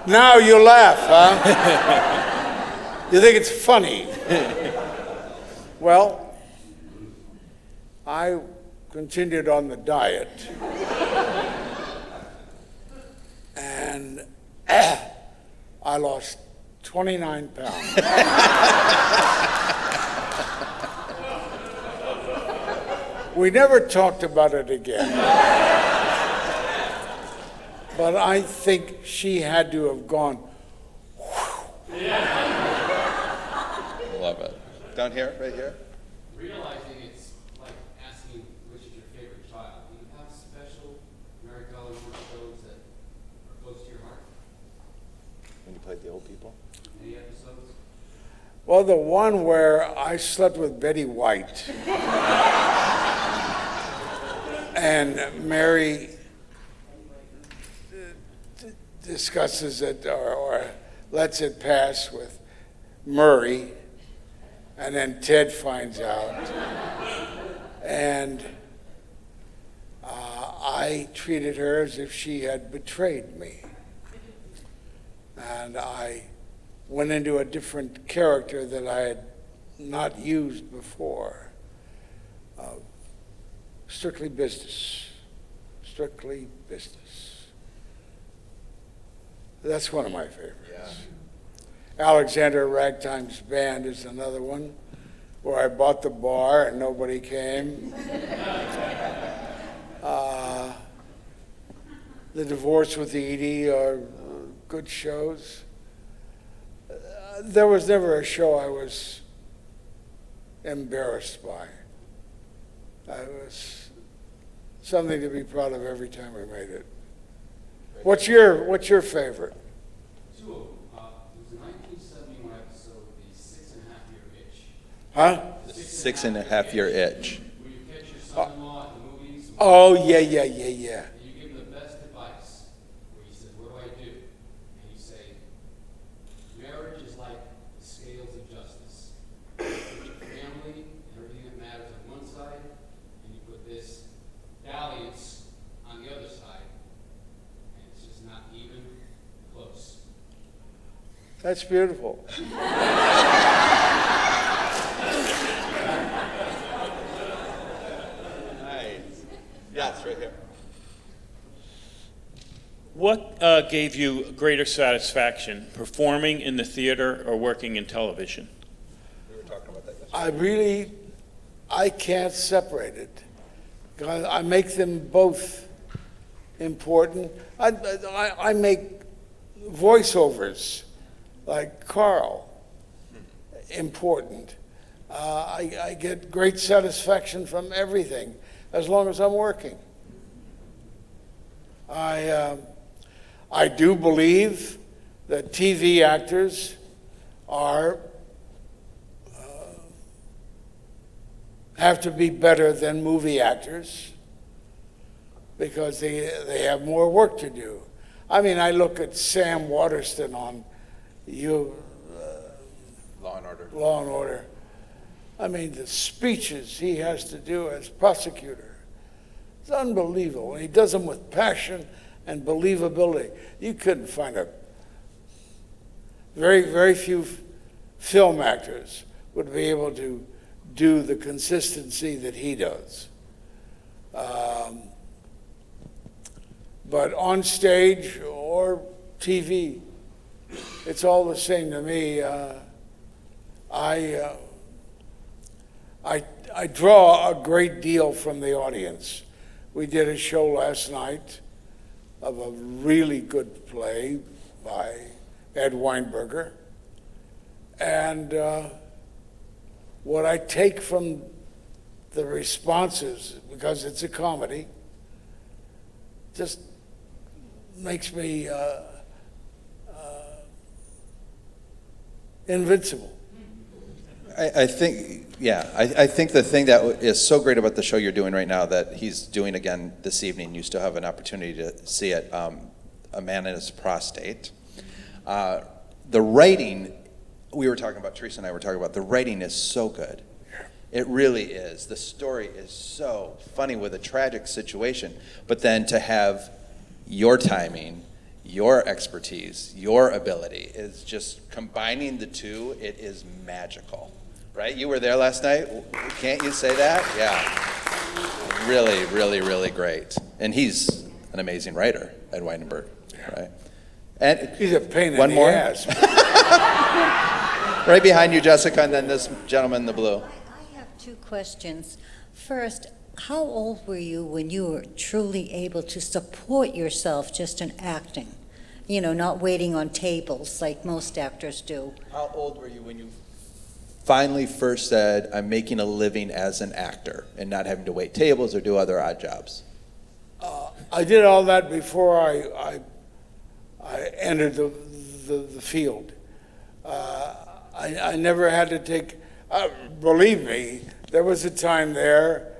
Now you laugh, huh? You think it's funny. Well, I continued on the diet. And I lost 29 pounds. We never talked about it again. But I think she had to have gone, Love it. Down here, right here. Realizing it's like asking which is your favorite child. Do you have special Mary Tyler Moore shows that are close to your heart? When you played the old people. Any episodes? well, the one where I slept with Betty White. And Mary discusses it or lets it pass with Murray, and then Ted finds out. And I treated her as if she had betrayed me. And I went into a different character that I had not used before. Strictly business. Strictly business. That's one of my favorites. Alexander Ragtime's Band is another one, where I bought the bar and nobody came. The Divorce with Edie are good shows. There was never a show I was embarrassed by. It was something to be proud of every time we made it. What's your favorite? Two of them. There was a 1971 episode, The 6.5-Year Itch. Huh? The 6.5-year itch. Where you catch your son-in-law at the movies. Oh, yeah. And you give him the best advice. Where he says, what do I do? And you say, marriage is like the scales of justice. You put your family and everything that matters on one side, and you put this dalliance on the other side. And it's just not even close. That's beautiful. Nice. Yes, right here. What gave you greater satisfaction, performing in the theater or working in television? We were talking about that yesterday. I can't separate it. I make them both important. I make voiceovers like Carl important. I get great satisfaction from everything as long as I'm working. I do believe that TV actors have to be better than movie actors because they have more work to do. I mean, I look at Sam Waterston on Law and Order. Law and Order. I mean, the speeches he has to do as prosecutor. It's unbelievable. And he does them with passion and believability. You couldn't find very, very few film actors would be able to do the consistency that he does. But on stage or TV, it's all the same to me. I draw a great deal from the audience. We did a show last night of a really good play by Ed Weinberger. And what I take from the responses, because it's a comedy, just makes me invincible. I think, yeah, I think the thing that is so great about the show you're doing right now that he's doing again this evening, you still have an opportunity to see it, A Man and His Prostate. The writing, we were talking about, Teresa and I were talking about, the writing is so good. It really is. The story is so funny with a tragic situation, but then to have your timing, your expertise, your ability is just combining the two, it is magical. Right? You were there last night. Can't you say that? Yeah. Really, really, really great. And he's an amazing writer, Ed Weinberg. Right? And He's a pain in one the more? ass. Right behind you, Jessica, and then this gentleman in the blue. I have two questions. First, how old were you when you were truly able to support yourself just in acting? You know, not waiting on tables like most actors do. How old were you when you finally first said, I'm making a living as an actor and not having to wait tables or do other odd jobs? I did all that before I entered the field. I never had to take, believe me, there was a time there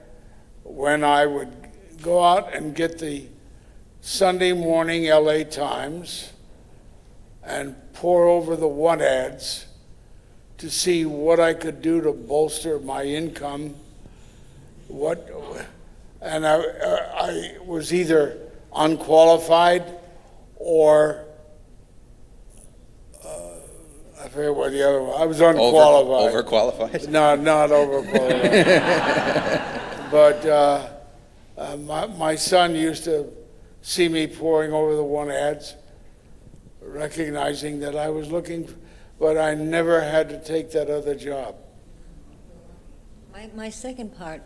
when I would go out and get the Sunday morning LA Times and pore over the want ads to see what I could do to bolster my income. And I was either unqualified or I forget what the other one. I was unqualified. Overqualified? No, not overqualified. But my son used to see me poring over the want ads, recognizing that I was looking, but I never had to take that other job. My second part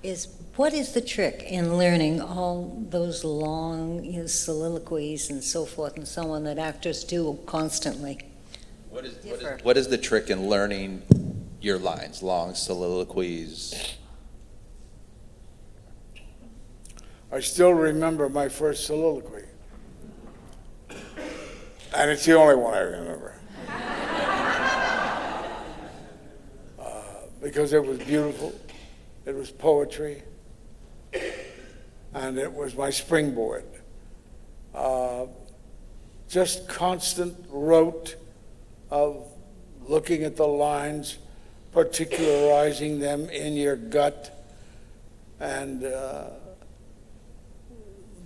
is, what is the trick in learning all those long soliloquies and so forth and so on that actors do constantly? What is the trick in learning your lines, long soliloquies? I still remember my first soliloquy. And it's the only one I remember. Because it was beautiful, it was poetry, and it was my springboard. Just constant rote of looking at the lines, particularizing them in your gut, and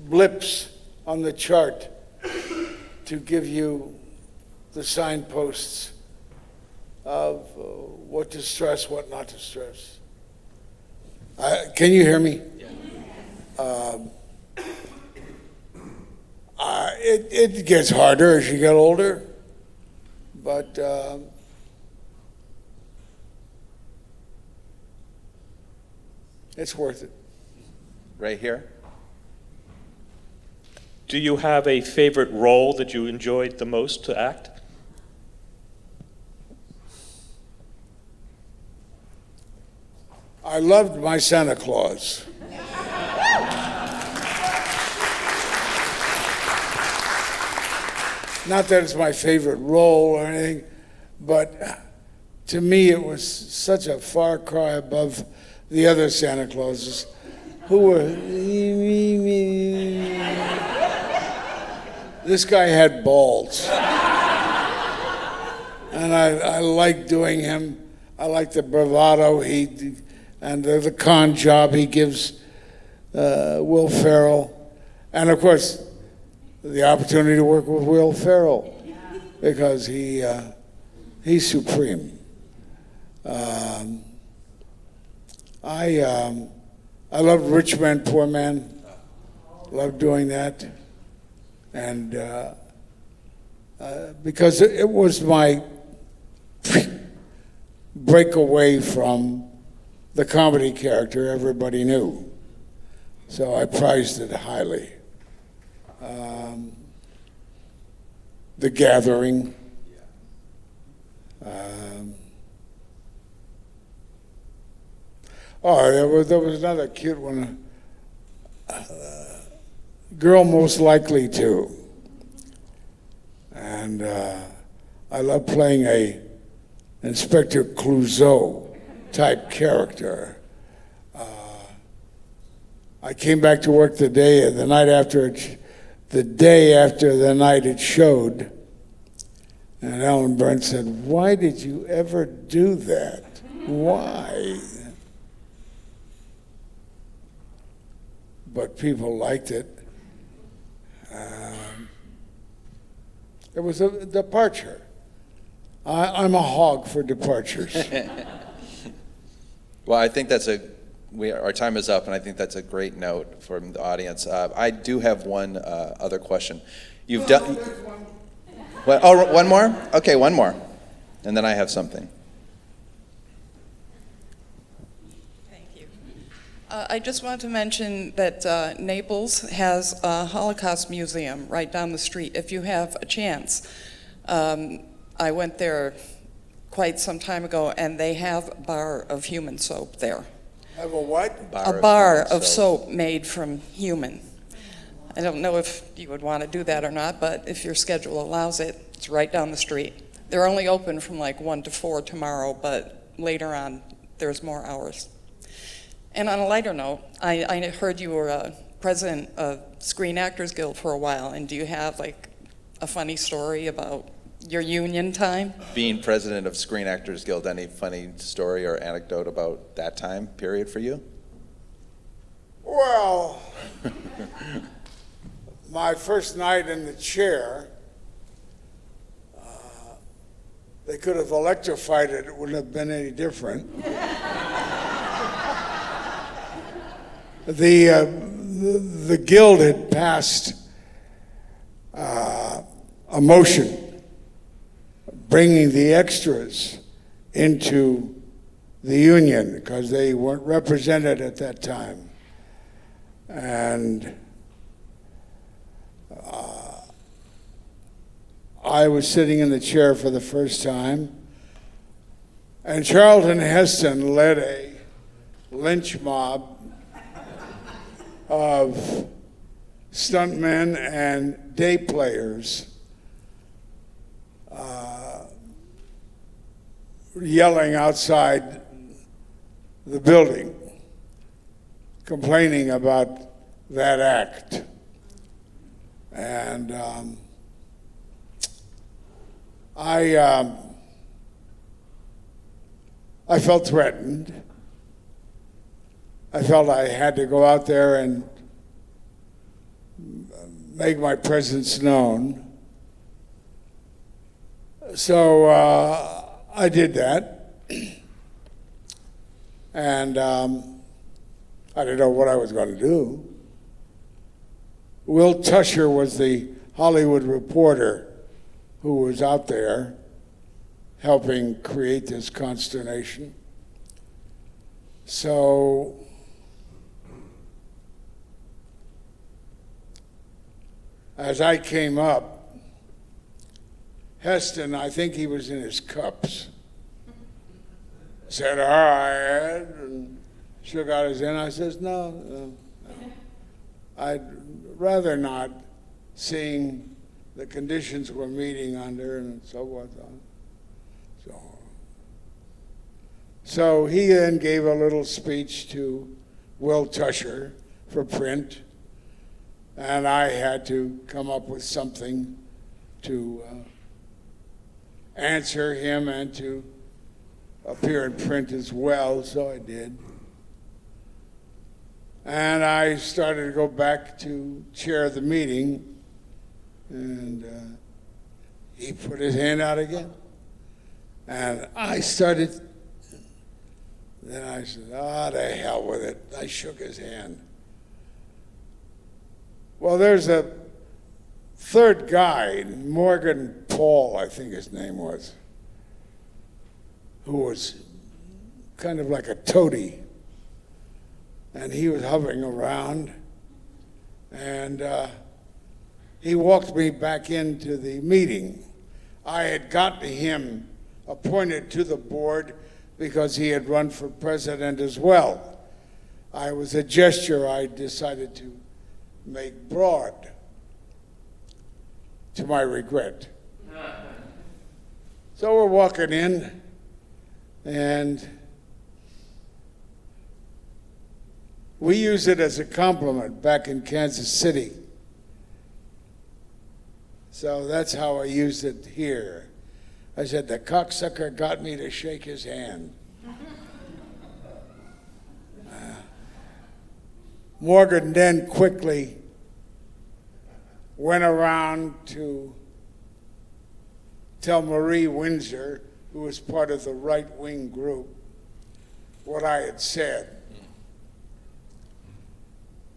blips on the chart to give you the signposts of what to stress, what not to stress. Can you hear me? Yeah. It gets harder as you get older, but it's worth it. Right here? Do you have a favorite role that you enjoyed the most to act? I loved my Santa Claus. Not that it's my favorite role or anything, but to me it was such a far cry above the other Santa Clauses who were... This guy had balls. And I liked doing him. I liked the bravado and the con job he gives Will Ferrell. And of course, the opportunity to work with Will Ferrell, because he's supreme. I loved Rich Man, Poor Man. Loved doing that. And because it was my break away from the comedy character everybody knew. So I prized it highly. The Gathering. Oh, there was another cute one. Girl Most Likely To. And I love playing a Inspector Clouseau type character. I came back to work the day after the night it showed, and Ellen Brent said, "Why did you ever do that? Why?" But people liked it. It was a departure. I'm a hog for departures. Well, I think our time is up, and I think that's a great note from the audience. I do have one other question. You've done. What, oh, one more? Okay, one more, and then I have something. Thank you. I just want to mention that Naples has a Holocaust museum right down the street. If you have a chance, I went there quite some time ago, and they have a bar of human soap there. Have a what? A bar of soap made from human. I don't know if you would want to do that or not, but if your schedule allows it, it's right down the street. They're only open from like 1 to 4 tomorrow, but later on, there's more hours. And on a lighter note, I heard you were president of Screen Actors Guild for a while, and do you have like a funny story about your union time? Being president of Screen Actors Guild, any funny story or anecdote about that time period for you? Well, my first night in the chair, they could have electrified it. It wouldn't have been any different. The guild had passed a motion bringing the extras into the union because they weren't represented at that time. And I was sitting in the chair for the first time, and Charlton Heston led a lynch mob of stuntmen and day players yelling outside the building, complaining about that act. And I felt threatened. I felt I had to go out there and make my presence known. So I did that. And I didn't know what I was going to do. Will Tusher was the Hollywood reporter who was out there helping create this consternation. So as I came up, Heston, I think he was in his cups, said, "All right, Ed," and shook out his hand. I says, no. I'd rather not, seeing the conditions we're meeting under and so forth. So he then gave a little speech to Will Tusher for print, and I had to come up with something to answer him and to appear in print as well, so I did. And I started to go back to chair the meeting, and he put his hand out again. And I started, then I said, to hell with it. I shook his hand. Well, there's a third guy, Morgan Paul, I think his name was, who was kind of like a toady. And he was hovering around, and he walked me back into the meeting. I had gotten him appointed to the board because he had run for president as well. I was a gesture I decided to make broad, to my regret. So we're walking in, and we use it as a compliment back in Kansas City. So that's how I used it here. I said, the cocksucker got me to shake his hand. Morgan then quickly went around to tell Marie Windsor, who was part of the right-wing group, what I had said.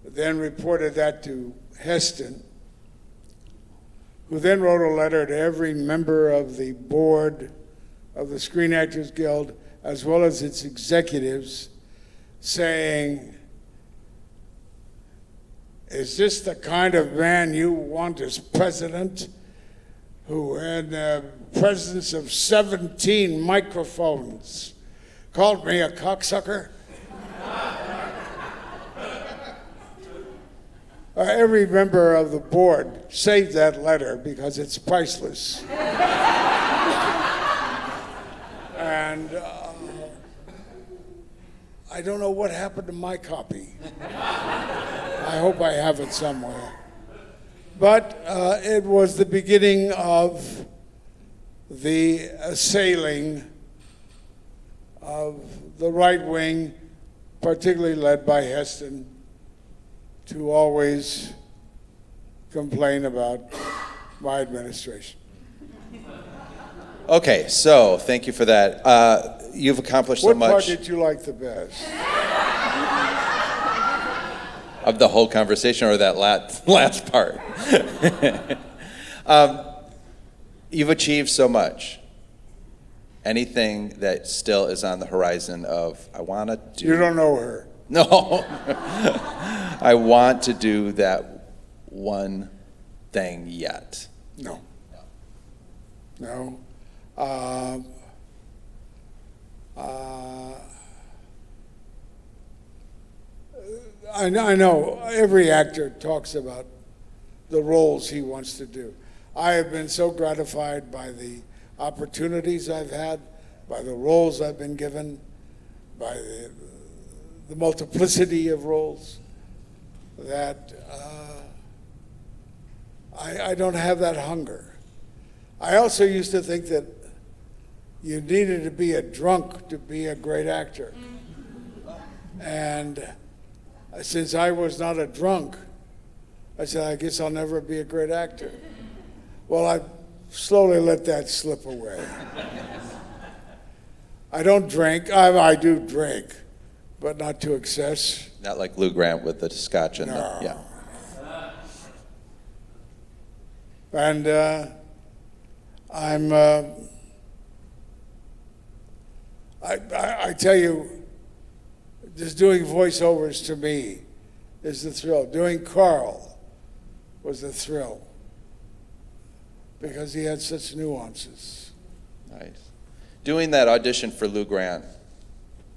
Then reported that to Heston, who then wrote a letter to every member of the board of the Screen Actors Guild, as well as its executives, saying, is this the kind of man you want as president, who in the presence of 17 microphones called me a cocksucker? Every member of the board saved that letter because it's priceless. And I don't know what happened to my copy. I hope I have it somewhere. But it was the beginning of the assailing of the right wing, particularly led by Heston, to always complain about my administration. Okay, so thank you for that. You've accomplished so much. What part did you like the best? Of the whole conversation, or that last part? You've achieved so much. Anything that still is on the horizon of, I want to do... You don't know her. No. I want to do that one thing yet. No. No. I know every actor talks about the roles he wants to do. I have been so gratified by the opportunities I've had, by the roles I've been given, by the multiplicity of roles, that I don't have that hunger. I also used to think that you needed to be a drunk to be a great actor. And since I was not a drunk, I said, I guess I'll never be a great actor. Well, I slowly let that slip away. I don't drink. I do drink, but not to excess. Not like Lou Grant with the scotch and No. yeah. And I tell you, just doing voiceovers to me is the thrill. Doing Carl was the thrill because he had such nuances. Nice. Doing that audition for Lou Grant,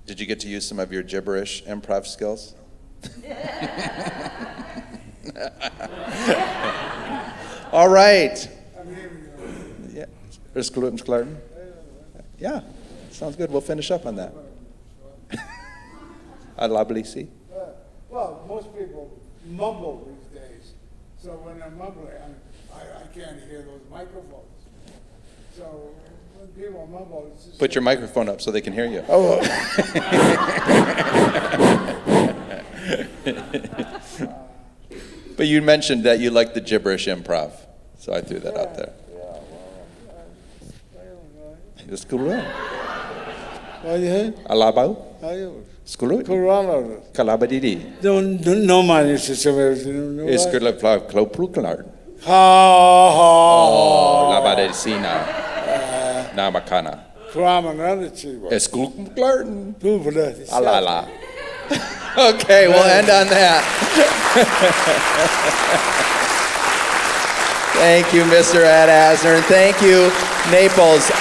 did you get to use some of your gibberish improv skills? All right. Yeah. Yeah, sounds good. We'll finish up on that. Alablisi. Well, most people mumble these days. So when I'm mumbling, I can't hear those microphones. So when people mumble, it's just... Put your microphone up so they can hear you. Oh. But you mentioned that you like the gibberish improv, so I threw that out there. Just cool. Alabao. Skulu. Kalabadidi. No man is Is good klopluklard. Ha Labadesina. Namakana. Is gluklarden. Alala. Okay, we'll end on that. Thank you, Mr. Ed Asner, and thank you, Naples.